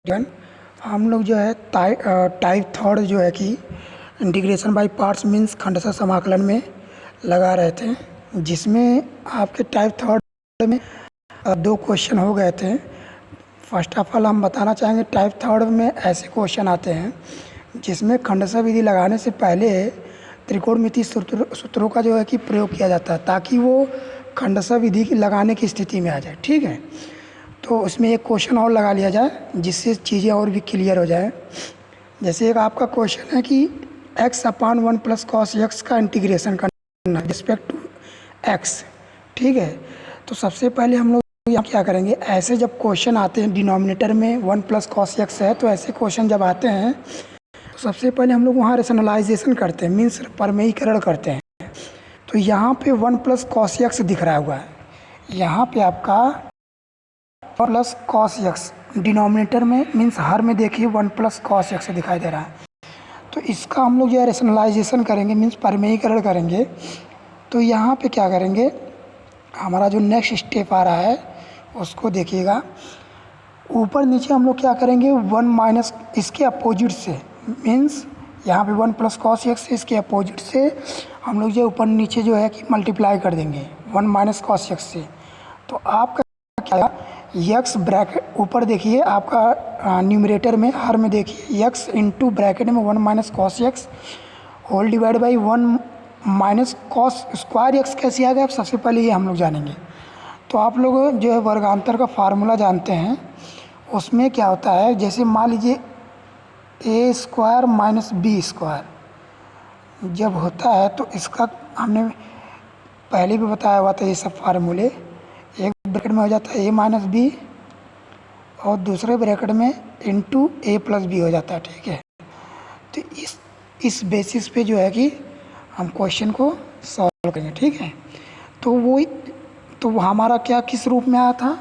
Done. हम लोग जो है टाइप थर्ड जो है कि इंटीग्रेशन बाय पार्ट्स मीन्स खंडशः समाकलन में लगा रहे थे, जिसमें आपके टाइप थर्ड में दो क्वेश्चन हो गए थे। फर्स्ट ऑफ ऑल हम बताना चाहेंगे टाइप थर्ड में ऐसे क्वेश्चन आते हैं जिसमें खंडशः विधि लगाने से पहले त्रिकोणमितीय सूत्रों का जो है कि प्रयोग किया जाता है ताकि वो खंडशः विधि की लगाने की स्थिति में आ जाए। ठीक है, तो उसमें एक क्वेश्चन और लगा लिया जाए जिससे चीज़ें और भी क्लियर हो जाए। जैसे एक आपका क्वेश्चन है कि x/1 + cos x का इंटीग्रेशन करना रिस्पेक्ट टू x। ठीक है, तो सबसे पहले हम लोग यहाँ क्या करेंगे, ऐसे जब क्वेश्चन आते हैं डिनोमिनेटर में 1 + cos x है, तो ऐसे क्वेश्चन जब आते हैं तो सबसे पहले हम लोग वहाँ रेशनलाइजेशन करते हैं, मीन्स प्रमेयीकरण करते हैं। तो यहाँ पे 1 + cos x दिख रहा हुआ है, यहाँ पे आपका प्लस cos x डिनोमिनेटर में मीन्स हर में देखिए 1 + cos x दिखाई दे रहा है। तो इसका हम लोग जो है रेशनलाइजेशन करेंगे, मीन्स प्रमेयीकरण करेंगे। तो यहाँ पे क्या करेंगे, हमारा जो नेक्स्ट स्टेप आ रहा है उसको देखिएगा। ऊपर नीचे हम लोग क्या करेंगे, 1 माइनस इसके अपोजिट से, मीन्स यहाँ पे 1 + cos x इसके अपोजिट से हम लोग जो ऊपर नीचे जो है कि मल्टीप्लाई कर देंगे 1 - cos x से। तो आपका क्या x ब्रैकेट ऊपर देखिए आपका न्यूमरेटर में हर में देखिए x इंटू ब्रैकेट में 1 - cos x whole divide by 1 - cos square x कैसे आ गया, अब सबसे पहले ये हम लोग जानेंगे। तो आप लोग जो है वर्गांतर का फार्मूला जानते हैं, उसमें क्या होता है, जैसे मान लीजिए a² - b² जब होता है तो इसका हमने पहले भी बताया हुआ था ये सब फार्मूले। एक ब्रैकेट में हो जाता है a - b और दूसरे ब्रैकेट में इंटू a + b हो जाता है। ठीक है, तो इस बेसिस पे जो है कि हम क्वेश्चन को सॉल्व करेंगे। ठीक है, तो हमारा क्या किस रूप में आया था,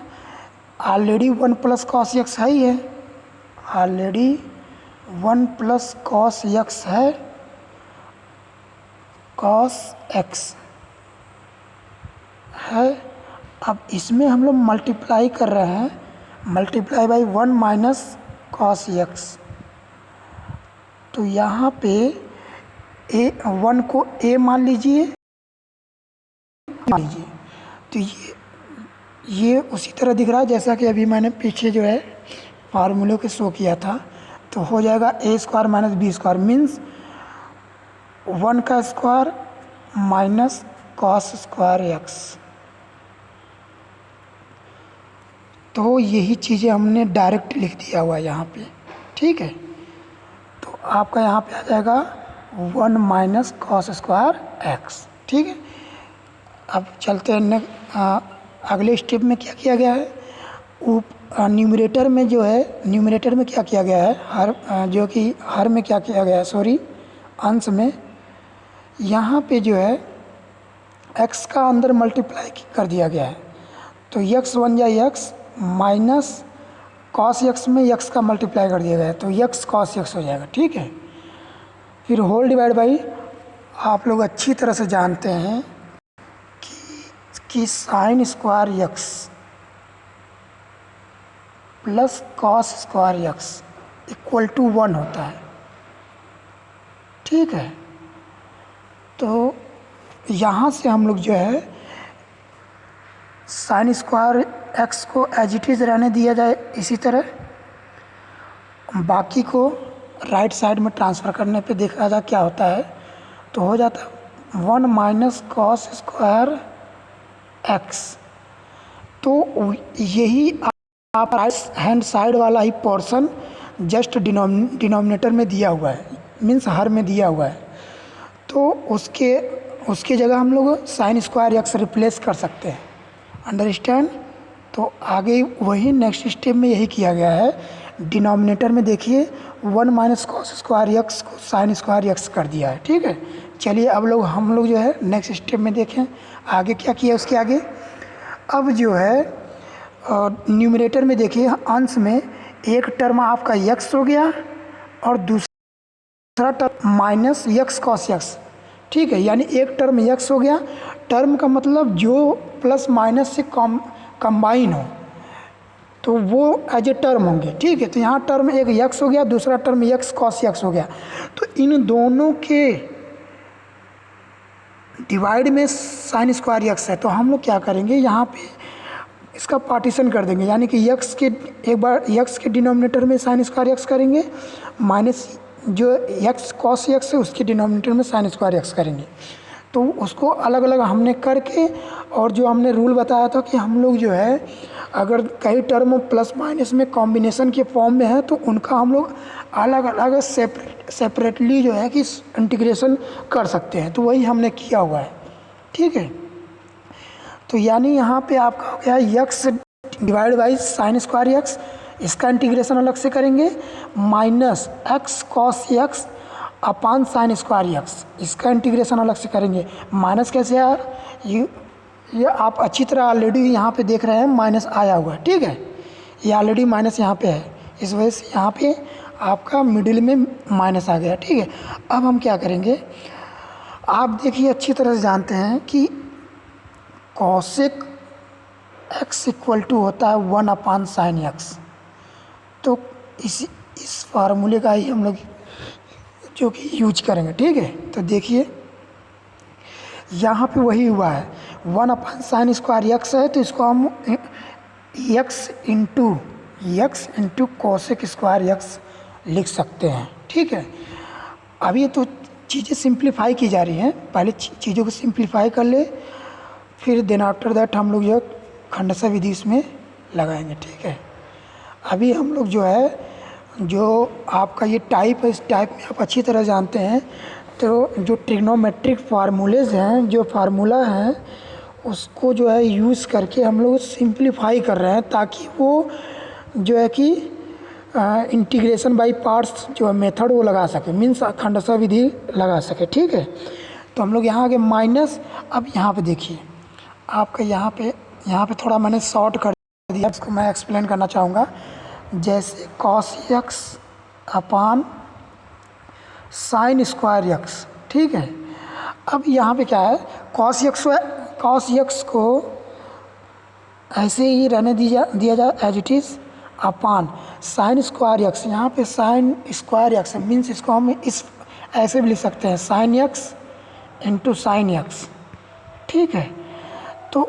ऑलरेडी 1 + cos x है ही है, ऑलरेडी 1 + cos x है, cos x है। अब इसमें हम लोग मल्टीप्लाई कर रहे हैं, मल्टीप्लाई बाई 1 - cos x। तो यहाँ पे a1 को a मान लीजिए, तो ये उसी तरह दिख रहा है जैसा कि अभी मैंने पीछे जो है फार्मूले को शो किया था। तो हो जाएगा a² - b² मीन्स 1 का square minus cos square x। तो यही चीज़ें हमने डायरेक्ट लिख दिया हुआ है यहाँ पे। ठीक है, तो आपका यहाँ पे आ जाएगा 1 - cos स्क्वायर x। ठीक है, अब चलते हैं अगले स्टेप में क्या किया गया है। न्यूमरेटर में जो है, न्यूमरेटर में क्या किया गया है, हर जो कि हर में क्या किया गया है, सॉरी अंश में यहाँ पे जो है x का अंदर मल्टीप्लाई कर दिया गया है। तो x बन जाए x माइनस cos x में x का मल्टीप्लाई कर दिया गया है, तो x cos x हो जाएगा। ठीक है, फिर होल डिवाइड बाई, आप लोग अच्छी तरह से जानते हैं कि sine square x plus cos square x equal to 1 होता है। ठीक है, तो यहाँ से हम लोग जो है साइन स्क्वायर x को एज इट इज़ रहने दिया जाए इसी तरह, बाकी को राइट साइड में ट्रांसफ़र करने पे देखा जाए क्या होता है। तो हो जाता है 1 - cos स्क्वायर x। तो यही आप राइट हैंड साइड वाला ही पोर्शन जस्ट डिनोमिनेटर में दिया हुआ है, मीन्स हर में दिया हुआ है। तो उसके जगह हम लोग साइन स्क्वायर x रिप्लेस कर सकते हैं, अंडरस्टैंड। तो आगे वही नेक्स्ट स्टेप में यही किया गया है, डिनोमिनेटर में देखिए 1 - cos स्क्वायर x को साइन स्क्वायर x कर दिया है। ठीक है, चलिए अब हम लोग जो है नेक्स्ट स्टेप में देखें आगे क्या किया उसके आगे। अब जो है न्यूमरेटर में देखिए अंश में एक टर्म आपका x हो गया और दूसरा term minus x cos x। ठीक है, यानी एक टर्म x हो गया, टर्म का मतलब जो प्लस माइनस से कंबाइन हो। तो वो एज ए टर्म होंगे, ठीक है। तो यहाँ टर्म एक यक्स हो गया, दूसरा टर्म यक्स कॉस यक्स हो गया। तो इन दोनों के डिवाइड में साइन स्क्वायर यक्स है, तो हम लोग क्या करेंगे, यहाँ पे इसका पार्टीशन कर देंगे, यानी कि यक्स के एक बार यक्स के डिनोमिनेटर में साइन स्क्वायर यक्स करेंगे, माइनस जो यक्स कॉस यक्स है उसके डिनोमिनेटर में साइन स्क्वायर यक्स करेंगे। तो उसको अलग अलग हमने करके, और जो हमने रूल बताया था कि हम लोग जो है अगर कई टर्म प्लस माइनस में कॉम्बिनेशन के फॉर्म में है तो उनका हम लोग अलग अलग सेपरेटली जो है कि इंटीग्रेशन कर सकते हैं। तो वही हमने किया हुआ है, ठीक है। तो यानी यहाँ पे आपका हो गया x divide by sine square x, इसका इंटीग्रेशन अलग से करेंगे, माइनस एक्स कॉस यक्स अपान साइन स्क्वायर यक्स, इसका इंटीग्रेशन अलग से करेंगे। माइनस कैसे यार, ये आप अच्छी तरह ऑलरेडी यहाँ पे देख रहे हैं माइनस आया हुआ है, ठीक है। ये ऑलरेडी माइनस यहाँ पे है, इस वजह से यहाँ पे आपका मिडिल में माइनस आ गया, ठीक है। अब हम क्या करेंगे, आप देखिए अच्छी तरह से जानते हैं कि कॉसेक एक्स इक्वल टू होता है 1 अपान साइन एक्स। तो इस फार्मूले का ही हम लोग जो कि यूज करेंगे, ठीक है। तो देखिए यहाँ पे वही हुआ है, 1 अपान साइन स्क्वायर यक्स है, तो इसको हम x into cosec square x लिख सकते हैं, ठीक है। अभी तो चीज़ें सिंप्लीफाई की जा रही हैं, पहले चीज़ों को सिंप्लीफाई कर ले, फिर देन आफ्टर दैट हम लोग जो खंडसा विधि इसमें लगाएंगे, ठीक है। अभी हम लोग जो है जो आपका ये टाइप है, इस टाइप में आप अच्छी तरह जानते हैं। तो जो ट्रिग्नोमेट्रिक फार्मूलेज हैं, जो फार्मूला हैं, उसको जो है यूज़ करके हम लोग सिंप्लीफाई कर रहे हैं, ताकि वो जो है कि इंटीग्रेशन बाय पार्ट्स जो मेथड वो लगा सके, मीन्स खंडसा विधि लगा सके, ठीक है। तो हम लोग यहाँ आगे माइनस, अब यहाँ पे देखिए आपका यहाँ पे थोड़ा मैंने शॉर्ट कर दिया, इसको मैं एक्सप्लेन करना चाहूँगा। जैसे कॉस यक्स अपान साइन स्क्वायर यक्स, ठीक है। अब यहाँ पे क्या है, कॉस यक्स को ऐसे ही रहने दिया जाए as it is, upon sine square x, यहाँ पे साइन स्क्वायर यक्स मीन्स इसको हम इस ऐसे भी लिख सकते हैं, sign x into sine x, ठीक है। तो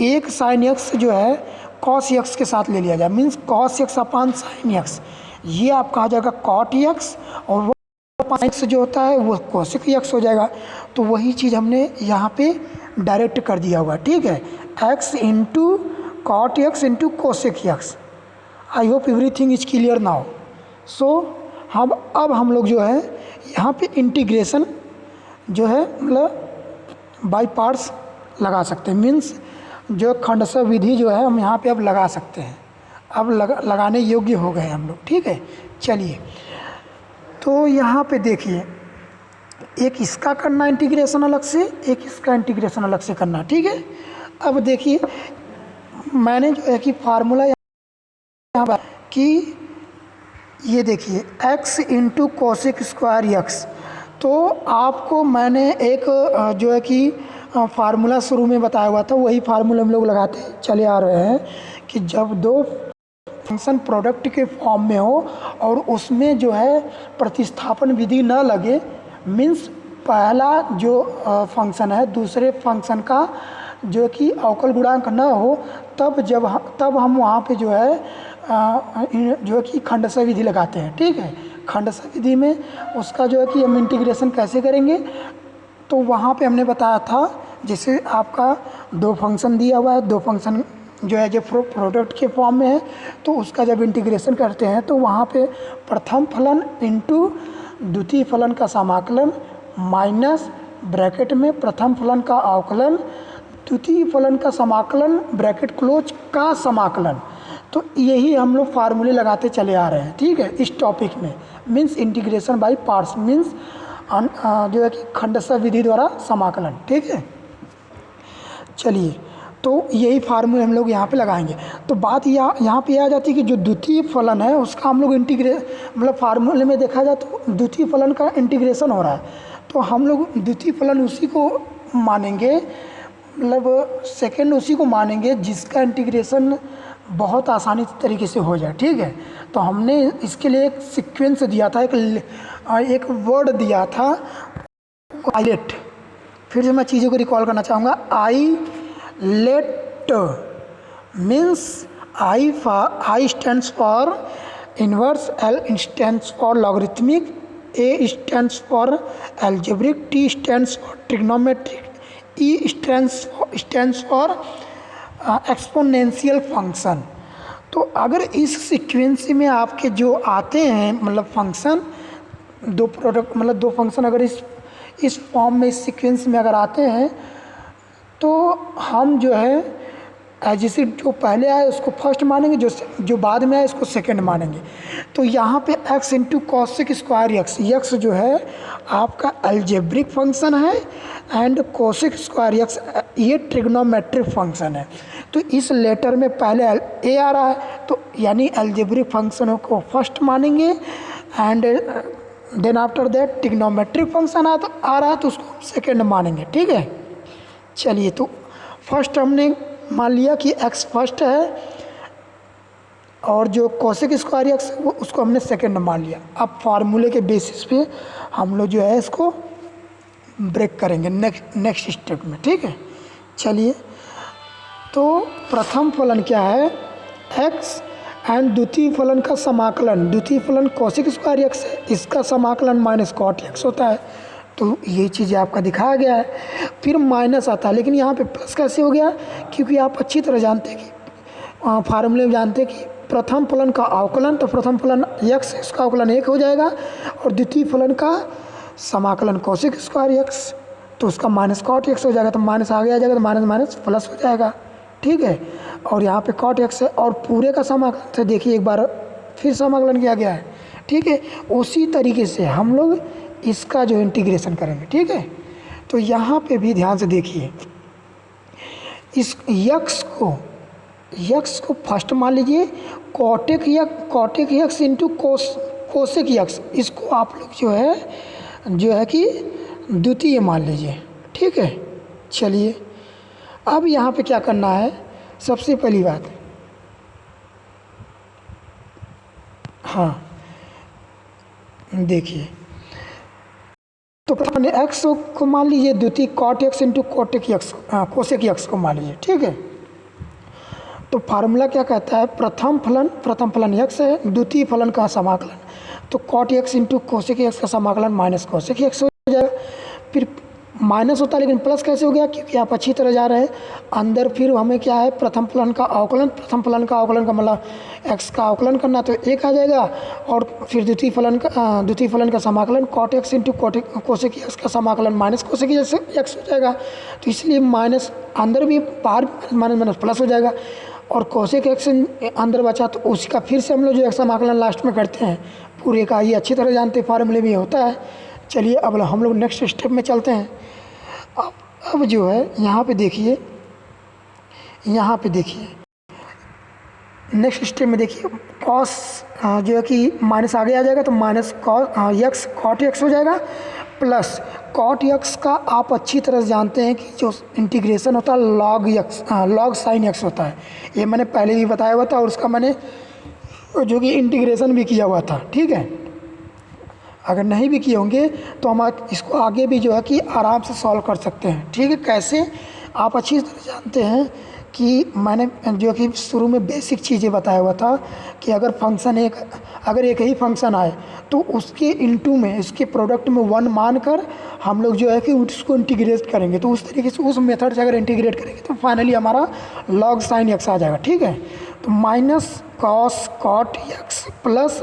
एक साइन यक्स जो है कॉस यक्स के साथ ले लिया जाए, मीन्स कॉस यक्स अपान साइन यक्स, ये आपका आ जाएगा कॉट यक्स, और वो साइन यक्स जो होता है वो कोसेक यक्स हो जाएगा। तो वही चीज़ हमने यहाँ पे डायरेक्ट कर दिया हुआ, ठीक है। X into cot x into cosec x. I hope everything is clear now. So अब हम लोग जो है यहाँ पे इंटीग्रेशन जो है मतलब बाई पार्ट्स लगा सकते हैं, मीन्स जो खंडसा विधि जो है हम यहाँ पे अब लगा सकते हैं, अब लगाने योग्य हो गए हम लोग, ठीक है। चलिए तो यहाँ पे देखिए, एक इसका करना इंटीग्रेशन अलग से, एक इसका इंटीग्रेशन अलग से करना, ठीक है। अब देखिए मैंने जो है कि फार्मूला यहाँ पर कि ये देखिए x into cosec square x, तो आपको मैंने एक जो है कि फार्मूला शुरू में बताया हुआ था, वही फार्मूला हम लोग लगाते चले आ रहे हैं कि जब दो फंक्शन प्रोडक्ट के फॉर्म में हो और उसमें जो है प्रतिस्थापन विधि न लगे, मीन्स पहला जो फंक्शन है दूसरे फंक्शन का जो कि अवकल गुणांक न हो, तब हम वहाँ पे जो है जो कि खंडसा विधि लगाते हैं, ठीक है। खंडसा विधि में उसका जो है कि हम इंटीग्रेशन कैसे करेंगे, तो वहाँ पे हमने बताया था जैसे आपका दो फंक्शन दिया हुआ है, दो फंक्शन जो है जो प्रोडक्ट के फॉर्म में है, तो उसका जब इंटीग्रेशन करते हैं तो वहाँ पे प्रथम फलन इंटू द्वितीय फलन का समाकलन माइनस ब्रैकेट में प्रथम फलन का अवकलन द्वितीय फलन का समाकलन ब्रैकेट क्लोज का समाकलन। तो यही हम लोग फार्मूले लगाते चले आ रहे हैं, ठीक है, इस टॉपिक में। Means integration by parts means जो है कि खंडसा विधि द्वारा समाकलन, ठीक है। चलिए तो यही फार्मूले हम लोग यहाँ पे लगाएंगे। तो बात यहाँ पे आ जाती है कि जो द्वितीय फलन है उसका हम लोग मतलब फार्मूले में देखा जाए तो द्वितीय फलन का इंटीग्रेशन हो रहा है, तो हम लोग द्वितीय फलन उसी को मानेंगे, मतलब सेकेंड उसी को मानेंगे जिसका इंटीग्रेशन बहुत आसानी तरीके से हो जाए, ठीक है। तो हमने इसके लिए एक सीक्वेंस दिया था, एक वर्ड दिया था आईलेट। फिर से मैं चीज़ों को रिकॉल करना चाहूँगा। I let means I stands for inverse, L stands for logarithmic, A stands for algebraic, T stands for trigonometric, E stands for exponential function. तो अगर इस सीक्वेंस में आपके जो आते हैं मतलब फंक्शन, दो प्रोडक्ट मतलब दो फंक्शन अगर इस फॉर्म में, इस सीक्वेंस में अगर आते हैं तो हम जो है जैसे जो पहले आए उसको फर्स्ट मानेंगे, जो बाद में आए उसको सेकंड मानेंगे। तो यहाँ पे x into cosec square x, x जो है आपका अलजेब्रिक फंक्शन है एंड कोसेक स्क्वायर एक्स ये ट्रिग्नोमेट्रिक फंक्शन है। तो इस लेटर में पहले ए आ रहा है तो यानी अलजेब्रिक फंक्शनों को फर्स्ट मानेंगे and then after that trigonometric function आ रहा है तो उसको सेकेंड मानेंगे, ठीक है। चलिए, तो फर्स्ट हमने मान लिया कि x फर्स्ट है और जो कोसेक स्क्वायर एक्स वो उसको हमने सेकंड मान लिया। अब फार्मूले के बेसिस पे हम लोग जो है इसको ब्रेक करेंगे नेक्स्ट स्टेप में, ठीक है। चलिए, तो प्रथम फलन क्या है x एंड द्वितीय फलन का समाकलन, द्वितीय फलन कोसेक स्क्वायर एक्स है, इसका समाकलन माइनस कॉट एक्स होता है। तो ये चीज़ें आपका दिखाया गया है। फिर माइनस आता है, लेकिन यहाँ पे प्लस कैसे हो गया, क्योंकि आप अच्छी तरह जानते हैं कि फार्मूले में जानते हैं कि प्रथम फलन का अवकलन, तो प्रथम फलन x इसका अवकलन 1 हो जाएगा और द्वितीय फलन का समाकलन कोसेक स्क्वायर एक्स तो उसका माइनस कॉट एक्स हो जाएगा। तो माइनस आगे आ जाएगा तो माइनस माइनस प्लस हो जाएगा, ठीक है। और यहाँ पे कॉट एक्स है और पूरे का समाकलन से देखिए एक बार फिर समाकलन किया गया है, ठीक है। उसी तरीके से हम लोग इसका जो इंटीग्रेशन करेंगे, ठीक है। तो यहाँ पे भी ध्यान से देखिए, इस यक्स को फर्स्ट मान लीजिए, कॉटेक यक्स इंटू कोसेक यक्स, इसको आप लोग जो है कि द्वितीय मान लीजिए, ठीक है। चलिए, अब यहाँ पे क्या करना है, सबसे पहली बात, हाँ देखिए, तो प्रथम एक्स को मान लीजिए द्वितीय cot x into cosec x को मान लीजिए, ठीक है। तो फार्मूला क्या कहता है, प्रथम फलन एक्स है, द्वितीय फलन का समाकलन, तो cot x into cosec x का समाकलन माइनस कोसेक एक्स हो जाएगा। फिर माइनस होता है लेकिन प्लस कैसे हो गया, क्योंकि आप अच्छी तरह जा रहे हैं अंदर। फिर हमें क्या है, प्रथम फलन का अवकलन का मतलब एक्स का अवकलन करना, तो 1 आ जाएगा। और फिर द्वितीय फलन का समाकलन cot x into cosec x का समाकलन माइनस कोसेक एक्स हो जाएगा। तो इसलिए माइनस अंदर भी बाहर माइनस प्लस हो जाएगा और कोसेक एक्स अंदर बचा तो उसका फिर से हम लोग जो समाकलन लास्ट में करते हैं पूरे का, ये अच्छी तरह जानते हैं, फार्मूले में होता है। चलिए, अब हम लोग नेक्स्ट स्टेप में चलते हैं। अब जो है यहाँ पे देखिए नेक्स्ट स्टेप में देखिए, कॉस जो है कि माइनस आगे आ जाएगा तो माइनस एक्स कॉट एक्स हो जाएगा, प्लस कॉट एक्स का आप अच्छी तरह से जानते हैं कि जो इंटीग्रेशन होता है लॉग साइन एक्स होता है। ये मैंने पहले भी बताया हुआ था और उसका मैंने जो कि इंटीग्रेशन भी किया हुआ था, ठीक है। अगर नहीं भी किए होंगे तो हम इसको आगे भी जो है कि आराम से सॉल्व कर सकते हैं, ठीक है। कैसे, आप अच्छी तरह जानते हैं कि मैंने जो कि शुरू में बेसिक चीज़ें बताया हुआ था कि अगर एक ही फंक्शन आए तो उसके इनटू में, इसके प्रोडक्ट में 1 मानकर हम लोग जो है कि उसको इंटीग्रेट करेंगे। तो उस तरीके से उस मेथड से अगर इंटीग्रेट करेंगे तो फाइनली हमारा लॉग साइन एक्स आ जाएगा, ठीक है। तो minus cos cot x plus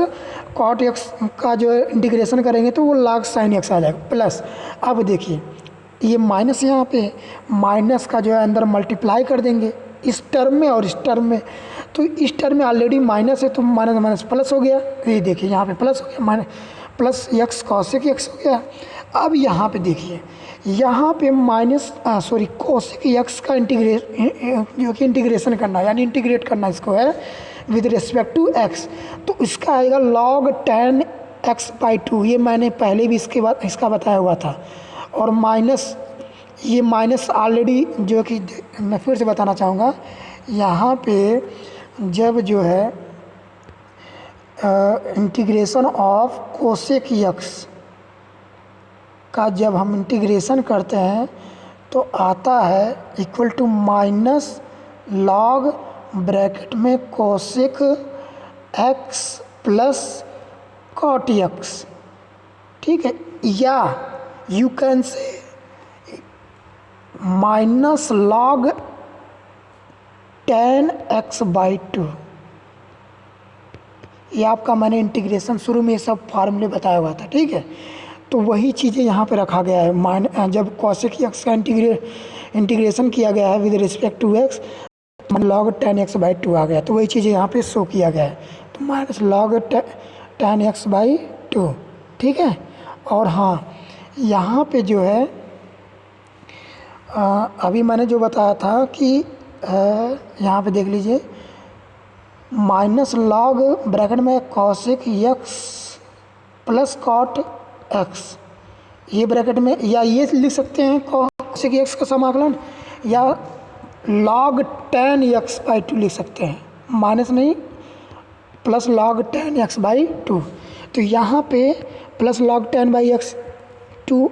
cot x का जो इंटीग्रेशन करेंगे तो वो लॉग साइन एक्स आ जाएगा, प्लस अब देखिए ये माइनस, यहाँ पे माइनस का जो है अंदर मल्टीप्लाई कर देंगे इस टर्म में और इस टर्म में। तो इस टर्म में ऑलरेडी माइनस है तो माइनस प्लस हो गया, ये देखिए यहाँ पे प्लस हो गया, प्लस एक्स कॉसेक एक्स हो गया। अब यहाँ पे देखिए, यहाँ पे कोसेक एक्स का इंटीग्रेशन करना, यानी इंटीग्रेट करना इसको है विद रिस्पेक्ट टू एक्स, तो इसका आएगा log tan x/2। ये मैंने पहले भी इसका बताया हुआ था। और माइनस ऑलरेडी जो कि मैं फिर से बताना चाहूँगा, यहाँ पे जब जो है इंटीग्रेशन ऑफ कोसेक यक्स का जब हम इंटीग्रेशन करते हैं तो आता है equal to minus log bracket में cosec x plus cot x, ठीक है, या you can say minus log tan x by two. ये आपका मैंने इंटीग्रेशन शुरू में ये सब फार्मूले बताया हुआ था, ठीक है। तो वही चीज़ें यहाँ पे रखा गया है। जब कॉसेक एक्स का इंटीग्रेशन किया गया है with respect to x, log tan x by two आ गया, तो वही चीज़ें यहाँ पे शो किया गया है। तो minus log tan x by to, ठीक है। और हाँ, यहाँ पे जो है अभी मैंने जो बताया था कि यहाँ पे देख लीजिए, माइनस लॉग ब्रैकेट में cosec x plus cot x, ये ब्रैकेट में, या ये लिख सकते हैं कॉसेक एक्स का समाकलन, या log tan x by two लिख सकते हैं, माइनस नहीं plus log tan x by two. तो यहाँ पे plus log tan by x two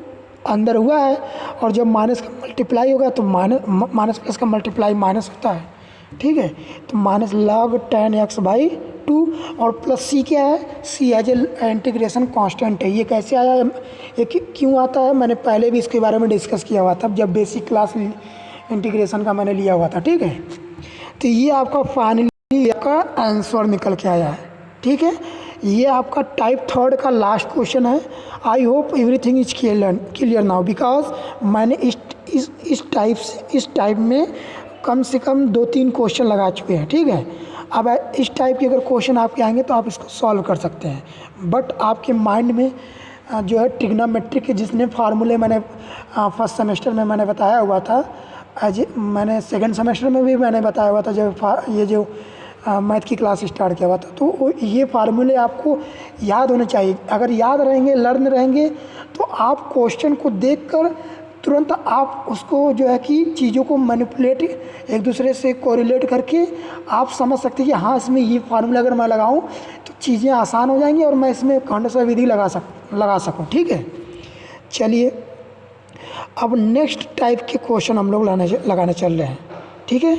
अंदर हुआ है, और जब माइनस का मल्टीप्लाई होगा तो माइनस प्लस का मल्टीप्लाई माइनस होता है, ठीक है। तो minus log tan x by to, और प्लस सी क्या है, सी एज ए इंटीग्रेशन कांस्टेंट है। ये कैसे आया, ये क्यों आता है, मैंने पहले भी इसके बारे में डिस्कस किया हुआ था जब बेसिक क्लास इंटीग्रेशन का मैंने लिया हुआ था, ठीक है। तो ये आपका फाइनली आपका आंसर निकल के आया है, ठीक है। ये आपका टाइप थर्ड का लास्ट क्वेश्चन है। आई hope everything is clear now, because मैंने इस टाइप में कम से कम 2-3 क्वेश्चन लगा चुके हैं, ठीक है। अब इस टाइप के अगर क्वेश्चन आपके आएंगे तो आप इसको सॉल्व कर सकते हैं, बट आपके माइंड में जो है ट्रिग्नोमेट्रिक के जितने फार्मूले मैंने फर्स्ट सेमेस्टर में मैंने बताया हुआ था, मैंने सेकंड सेमेस्टर में भी मैंने बताया हुआ था जब ये जो मैथ की क्लास स्टार्ट किया हुआ था, तो ये फार्मूले आपको याद होने चाहिए। अगर याद रहेंगे, लर्न रहेंगे, तो आप क्वेश्चन को देखकर तुरंत आप उसको जो है कि चीज़ों को मैनिपुलेट एक दूसरे से कोरिलेट करके आप समझ सकते हैं कि हाँ, इसमें ये फार्मूला अगर मैं लगाऊं तो चीज़ें आसान हो जाएंगी और मैं इसमें खंडशः विधि लगा सकूं, ठीक है। चलिए, अब नेक्स्ट टाइप के क्वेश्चन हम लोग लगाने चल रहे हैं, ठीक है।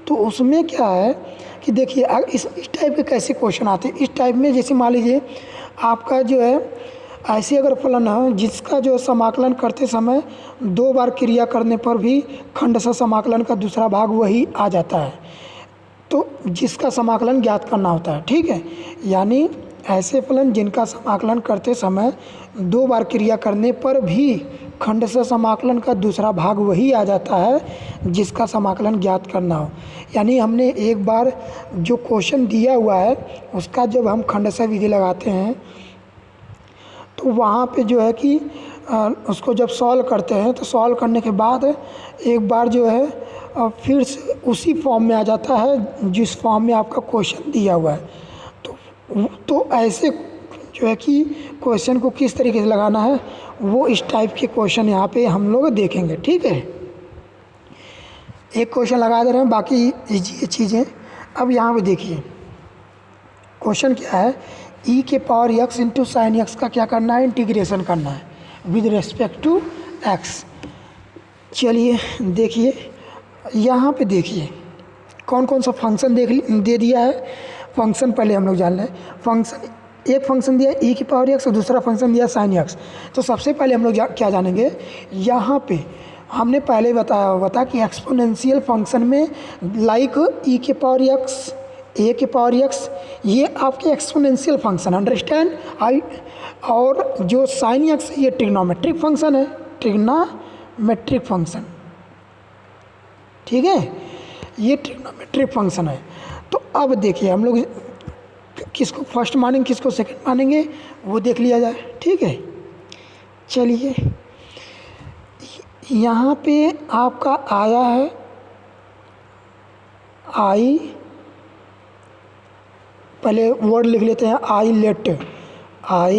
तो उसमें क्या है कि देखिए, इस टाइप के कैसे क्वेश्चन आते हैं। इस टाइप में जैसे मान लीजिए आपका जो है ऐसी अगर फलन है जिसका जो समाकलन करते समय 2 बार क्रिया करने पर भी खंडशः समाकलन का दूसरा भाग वही आ जाता है, तो जिसका समाकलन ज्ञात करना होता है, ठीक है। यानी ऐसे फलन जिनका समाकलन करते समय 2 बार क्रिया करने पर भी खंडशः समाकलन का दूसरा भाग वही आ जाता है जिसका समाकलन ज्ञात करना हो। यानी हमने एक बार जो क्वेश्चन दिया हुआ है उसका जब हम खंडशः विधि लगाते हैं तो वहाँ पे जो है कि उसको जब सॉल्व करते हैं तो सॉल्व करने के बाद एक बार जो है फिर से उसी फॉर्म में आ जाता है जिस फॉर्म में आपका क्वेश्चन दिया हुआ है। तो ऐसे जो है कि क्वेश्चन को किस तरीके से लगाना है वो इस टाइप के क्वेश्चन यहाँ पे हम लोग देखेंगे, ठीक है। एक क्वेश्चन लगा दे रहे हैं, बाकी ये चीज़ें अब यहाँ पे देखिए। क्वेश्चन क्या है, ई के power x into sine x का क्या करना है, इंटीग्रेशन करना है विद रिस्पेक्ट टू एक्स। चलिए देखिए, यहाँ पे देखिए कौन कौन सा फंक्शन दे दिया है। फंक्शन पहले हम लोग जान लें। एक फंक्शन दिया ई की पावर एक्स और दूसरा फंक्शन दिया साइन एक्स। तो सबसे पहले हम लोग क्या जानेंगे, यहाँ पे हमने पहले बताया हुआ था कि एक्सपोनेंशियल फंक्शन में लाइक ई के पावर एक्स, ए के पावर एक्स, ये आपके एक्सपोनेंशियल फंक्शन, अंडरस्टैंड। और जो साइन एक्स ये ट्रिग्नोमेट्रिक फंक्शन है, ट्रिग्नोमेट्रिक फंक्शन, ठीक है, ये ट्रिग्नोमेट्रिक फंक्शन है। तो अब देखिए हम लोग किसको फर्स्ट मानेंगे किसको सेकंड मानेंगे वो देख लिया जाए, ठीक है। चलिए, यहाँ पे आपका आया है आई, पहले वर्ड लिख लेते हैं, आई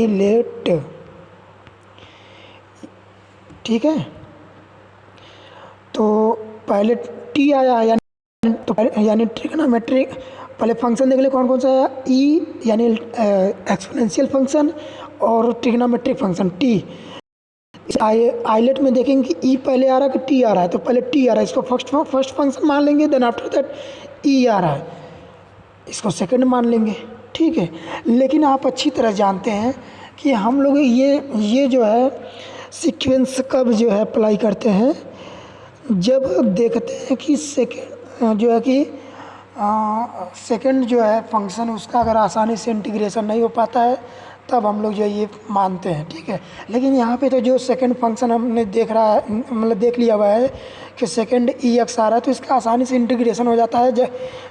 लेट, ठीक है। तो पहले टी आया यानी ट्रिग्नोमेट्रिक पहले फंक्शन देख ले कौन कौन सा है, ई यानी एक्सपोनेंशियल फंक्शन और ट्रिग्नोमेट्रिक फंक्शन टी। आइलेट में देखेंगे कि ई पहले आ रहा है कि टी आ रहा है, तो पहले टी आ रहा है, इसको फर्स्ट फंक्शन मान लेंगे, देन आफ्टर दैट ई आ रहा है, इसको सेकंड मान लेंगे, ठीक है। लेकिन आप अच्छी तरह जानते हैं कि हम लोग ये जो है सीक्वेंस कब जो है अप्लाई करते हैं, जब देखते हैं कि सेकंड जो है कि सेकंड जो है फंक्शन उसका अगर आसानी से इंटीग्रेशन नहीं हो पाता है, तब हम लोग जो है ये मानते हैं, ठीक है। लेकिन यहाँ पे तो जो सेकंड फंक्शन हमने देख रहा है, मतलब देख लिया हुआ है कि सेकंड ई एक्स आ रहा है, तो इसका आसानी से इंटीग्रेशन हो जाता है,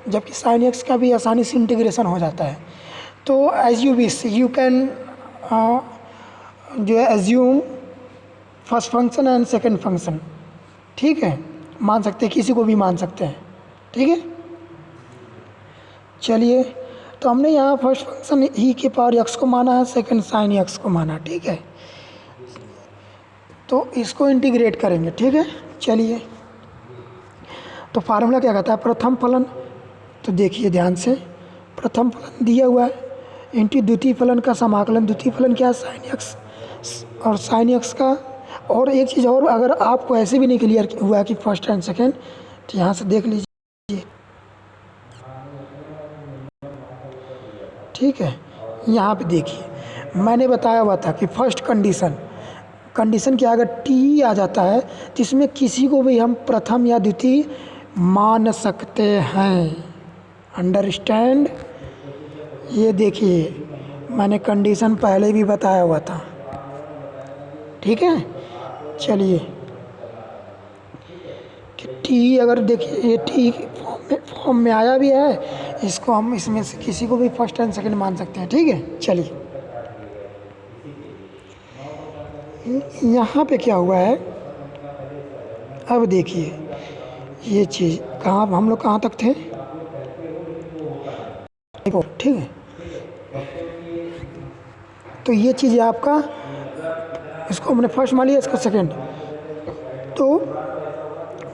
जबकि साइन एक्स का भी आसानी से इंटीग्रेशन हो जाता है। तो as you wish you can जो है assume first function and second function, ठीक है, मान सकते हैं, किसी को भी मान सकते हैं, ठीक है। चलिए, तो हमने यहाँ फर्स्ट फंक्शन ई के पावर एक्स को माना है, सेकंड साइन एक्स को माना, ठीक है। तो इसको इंटीग्रेट करेंगे, ठीक है। चलिए, तो फार्मूला क्या कहता है, प्रथम फलन, तो देखिए ध्यान से, प्रथम फलन दिया हुआ है इंटू द्वितीय फलन का समाकलन, द्वितीय फलन क्या है साइन एक्स, और साइन एक्स का, और एक चीज़ और, अगर आपको ऐसे भी नहीं क्लियर हुआ कि फर्स्ट एंड सेकंड, तो यहाँ से देख लीजिए, ठीक है। यहाँ पे देखिए मैंने बताया हुआ था कि फर्स्ट कंडीशन क्या, अगर टी आ जाता है तो इसमें किसी को भी हम प्रथम या द्वितीय मान सकते हैं, अंडरस्टैंड। ये देखिए मैंने कंडीशन पहले भी बताया हुआ था, ठीक है। चलिए, कि टी अगर देखिए ये टी फॉर्म में आया भी है, इसको हम इसमें से किसी को भी फर्स्ट एंड सेकंड मान सकते हैं, ठीक है। चलिए, यहाँ पे क्या हुआ है, अब देखिए ये चीज़ कहाँ, हम लोग कहाँ तक थे, ठीक है। तो ये चीज़ आपका, इसको हमने फर्स्ट मान लिया, इसको सेकंड, तो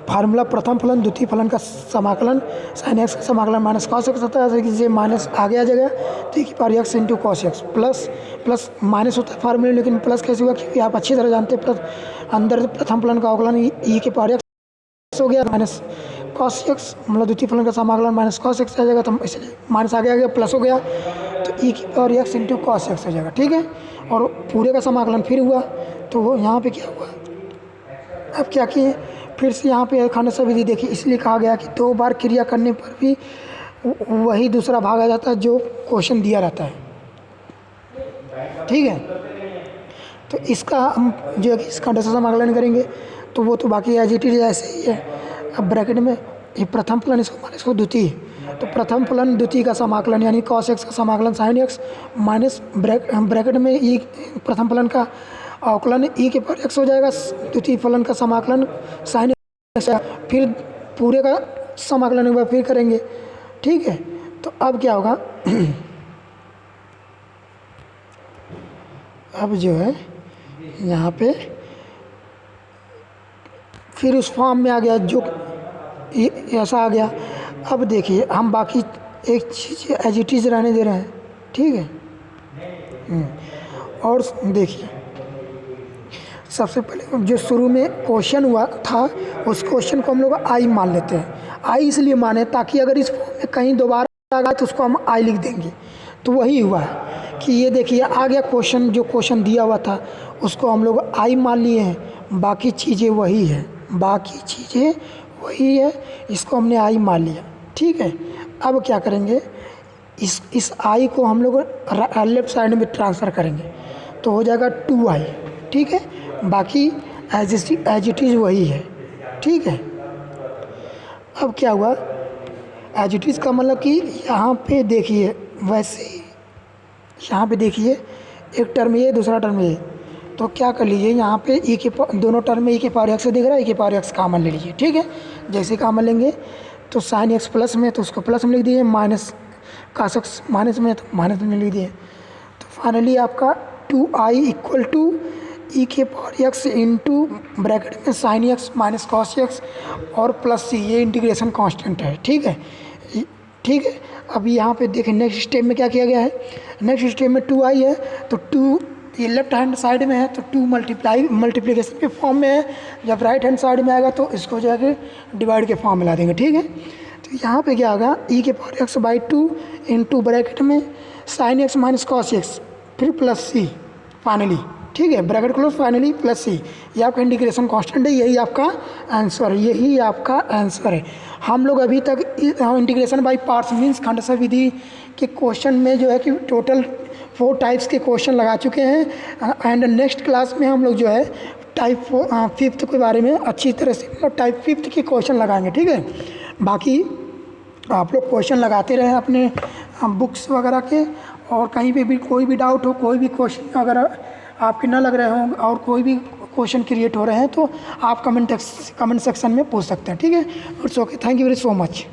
फार्मूला प्रथम फलन द्वितीय फलन का समाकलन साइन एक्स का समाकलन माइनस कॉस एक्स होता है, जैसे माइनस आगे आ जाएगा तो की power x into cos x, plus minus होता है फार्मूले, लेकिन प्लस कैसे हुआ, क्योंकि आप अच्छी तरह जानते हैं, प्लस अंदर प्रथम फलन का अवकलन ई के पावर एक्स हो गया, माइनस कॉस एक्स, मतलब द्वितीय फलन का समाकलन माइनस कॉस एक्स आ जाएगा, तो इसलिए माइनस आगे आ गया, प्लस हो गया, तो ई की power x into cos x हो जाएगा, ठीक है। और पूरे का समाकलन फिर हुआ, तो वो यहाँ पे क्या हुआ, अब क्या किए, फिर से यहाँ पे खंडशः विधि देखिए, इसलिए कहा गया कि 2 बार क्रिया करने पर भी वही दूसरा भाग आ जाता है जो क्वेश्चन दिया रहता है, ठीक है। तो इसका हम जो है कि इस खंडशः समाकलन करेंगे, तो वो तो बाकी एज इट इज ऐसे ही है। अब ब्रैकेट में ये प्रथम फलन, इसको माइनस को द्वितीय, तो प्रथम फलन द्वितीय का समाकलन यानी कॉस एक्स का समाकलन साइन एक्स, माइनस ब्रैकेट में ई प्रथम फलन का अवकलन ई के पावर एक्स हो जाएगा, द्वितीय फलन का समाकलन साइन एक्स, फिर पूरे का समाकलन एक बार फिर करेंगे, ठीक है। तो अब क्या होगा अब जो है यहाँ पे फिर उस फॉर्म में आ गया, जो ऐसा आ गया। अब देखिए हम बाकी एक चीज़ एज इट इज रहने दे रहे हैं, ठीक है। और देखिए सबसे पहले जो शुरू में क्वेश्चन हुआ था, उस क्वेश्चन को हम लोग आई मान लेते हैं। आई इसलिए माने ताकि अगर इस फॉर्म में कहीं दोबारा आ गया तो उसको हम आई लिख देंगे। तो वही हुआ है कि ये देखिए आ गया क्वेश्चन, जो क्वेश्चन दिया हुआ था उसको हम लोग आई मान लिए हैं, बाकी चीज़ें वही है, बाकी चीज़ें वही है, इसको हमने आई मान लिया, ठीक है। अब क्या करेंगे, इस आई को हम लोग लेफ्ट साइड में ट्रांसफ़र करेंगे, तो हो जाएगा 2i, ठीक है। बाकी एज इट इज़ वही है, ठीक है। अब क्या हुआ, एज इट इज़ का मतलब कि यहाँ पे देखिए, वैसे ही यहाँ पे देखिए एक टर्म ये दूसरा टर्म ये, तो क्या कर लीजिए यहाँ पे ई के दोनों टर्म में ई के पावर एक्स दिख रहा है, ई के पावर एक्स कॉमन ले लीजिए, ठीक है। जैसे कॉमन लेंगे तो साइन एक्स प्लस में तो उसको प्लस में लिख दिए, माइनस कास एक्स माइनस में तो माइनस में लिख दिए। तो फाइनली आपका 2i इक्वल टू ई के पावर एक्स इंटू ब्रैकेट में sine x minus cos x और प्लस सी, ये इंटीग्रेशन कांस्टेंट है, ठीक है। ठीक है। अब यहाँ पे देखें नेक्स्ट स्टेप में क्या किया गया है, नेक्स्ट स्टेप में 2 आई है तो 2 ये लेफ्ट हैंड साइड में है तो 2 मल्टीप्लिकेशन के फॉर्म में है, जब राइट हैंड साइड में आएगा तो इसको जो है डिवाइड के फॉर्म में ला देंगे। ठीक है, तो यहाँ पे क्या होगा e के power x by 2 into bracket में sine x minus cos x फिर प्लस सी फाइनली। ठीक है, bracket close finally plus c, ये आपका इंटीग्रेशन कांस्टेंट है, यही आपका आंसर है, यही आपका आंसर है। हम लोग अभी तक इंटीग्रेशन बाय पार्ट्स मीन्स खंडशः विधि के क्वेश्चन में जो है कि टोटल 4 टाइप्स के क्वेश्चन लगा चुके हैं एंड नेक्स्ट क्लास में हम लोग जो है टाइप 5th के बारे में अच्छी तरह से मतलब टाइप 5th के क्वेश्चन लगाएंगे। ठीक है, बाकी आप लोग क्वेश्चन लगाते रहें अपने बुक्स वगैरह के, और कहीं पे भी कोई भी डाउट हो, कोई भी क्वेश्चन अगर आपके ना लग रहे हों और कोई भी क्वेश्चन क्रिएट हो रहे हैं तो आप कमेंट सेक्शन में पूछ सकते हैं। ठीक है, it's okay, thank you very so much.